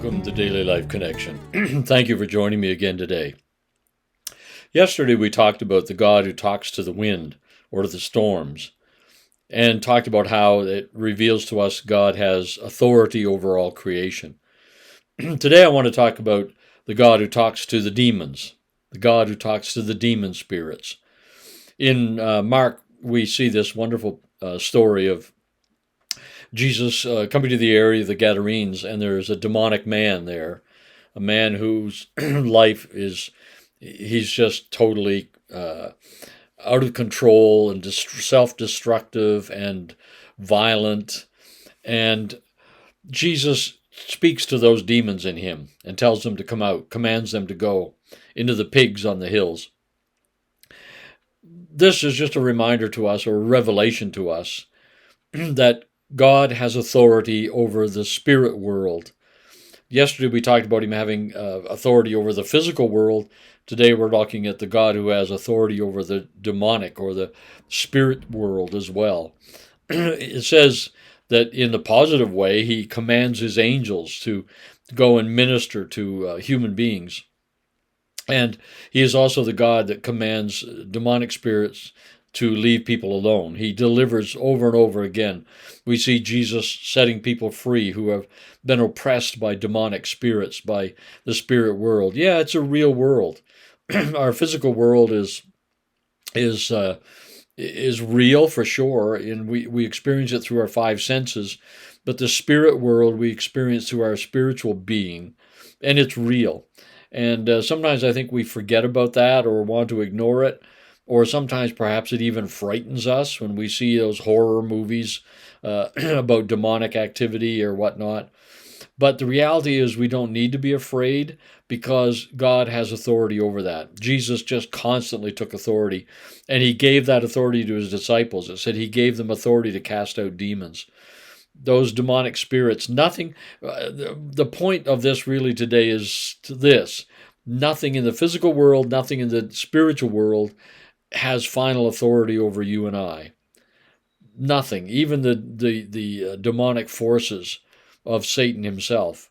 Welcome to Daily Life Connection. Thank you for joining me again today. Yesterday we talked about the God who talks to the wind or to the storms, and talked about how it reveals to us God has authority over all creation. Today I want to talk about the God who talks to the demons, the God who talks to the demon spirits. In Mark, we see this wonderful story of Jesus coming to the area of the Gadarenes, and there's a demonic man there, a man whose life is, he's just totally out of control and self-destructive and violent. And Jesus speaks to those demons in him and tells them to come out, commands them to go into the pigs on the hills. This is just a reminder to us, or a revelation to us, that God has authority over the spirit world. Yesterday we talked about him having authority over the physical world. Today we're looking at the God who has authority over the demonic or the spirit world as well. It says that in the positive way, he commands his angels to go and minister to human beings. And he is also the God that commands demonic spirits to leave people alone. He delivers over and over again. We see Jesus setting people free who have been oppressed by demonic spirits, by the spirit world. Yeah, it's a real world. Our physical world is real for sure, and we experience it through our five senses. But the spirit world we experience through our spiritual being, and it's real. And sometimes I think we forget about that or want to ignore it. Or sometimes perhaps it even frightens us when we see those horror movies about demonic activity or whatnot. But the reality is we don't need to be afraid because God has authority over that. Jesus just constantly took authority, and he gave that authority to his disciples. It said he gave them authority to cast out demons. Those demonic spirits, nothing, the point of this really today is this: nothing in the physical world, nothing in the spiritual world has final authority over you and I. Nothing, even the demonic forces of Satan himself,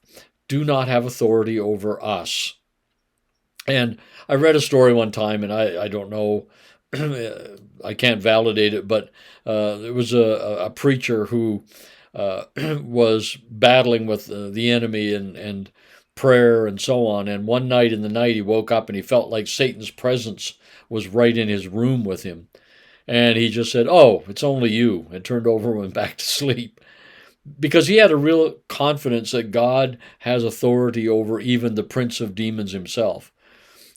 do not have authority over us. And I read a story one time, and I don't know, I can't validate it, but there was a preacher who was battling with the enemy and prayer and so on. And one night in the night, he woke up and he felt like Satan's presence was right in his room with him. And he just said, "Oh, it's only you," and turned over and went back to sleep. Because he had a real confidence that God has authority over even the prince of demons himself.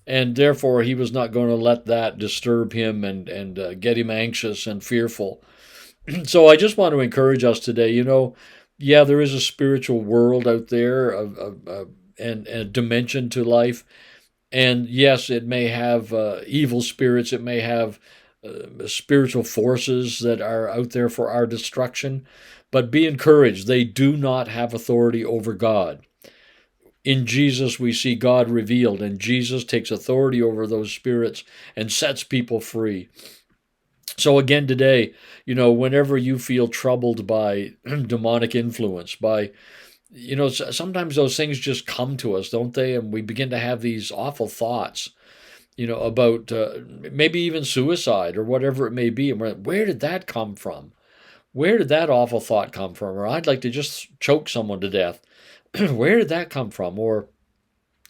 And therefore, he was not going to let that disturb him and get him anxious and fearful. So I just want to encourage us today, yeah, there is a spiritual world out there and a dimension to life. And yes, it may have evil spirits, it may have spiritual forces that are out there for our destruction, but be encouraged, they do not have authority over God. In Jesus, we see God revealed, and Jesus takes authority over those spirits and sets people free. So again today, whenever you feel troubled by demonic influence, by sometimes those things just come to us, don't they? And we begin to have these awful thoughts, about maybe even suicide or whatever it may be. And we're like, where did that come from? Where did that awful thought come from? Or I'd like to just choke someone to death. Where did that come from? Or,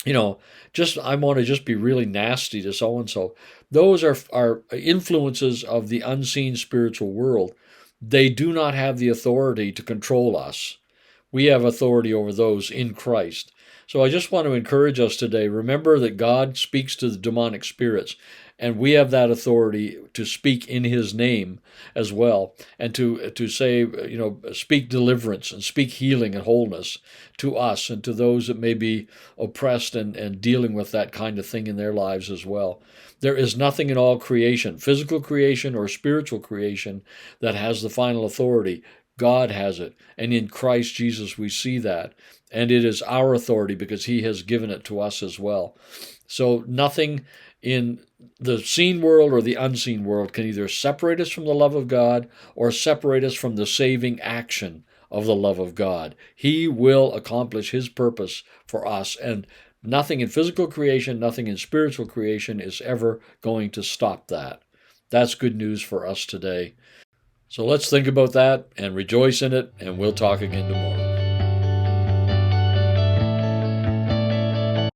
I want to just be really nasty to so-and-so. Those are influences of the unseen spiritual world. They do not have the authority to control us. We have authority over those in Christ. So I just want to encourage us today. Remember that God speaks to the demonic spirits, and we have that authority to speak in his name as well, and to say, speak deliverance and speak healing and wholeness to us and to those that may be oppressed and dealing with that kind of thing in their lives as well. There is nothing in all creation, physical creation or spiritual creation, that has the final authority. God has it. And in Christ Jesus, we see that. And it is our authority because he has given it to us as well. So nothing in the seen world or the unseen world can either separate us from the love of God or separate us from the saving action of the love of God. He will accomplish his purpose for us, and nothing in physical creation, nothing in spiritual creation is ever going to stop that. That's good news for us today. So let's think about that and rejoice in it, and we'll talk again tomorrow.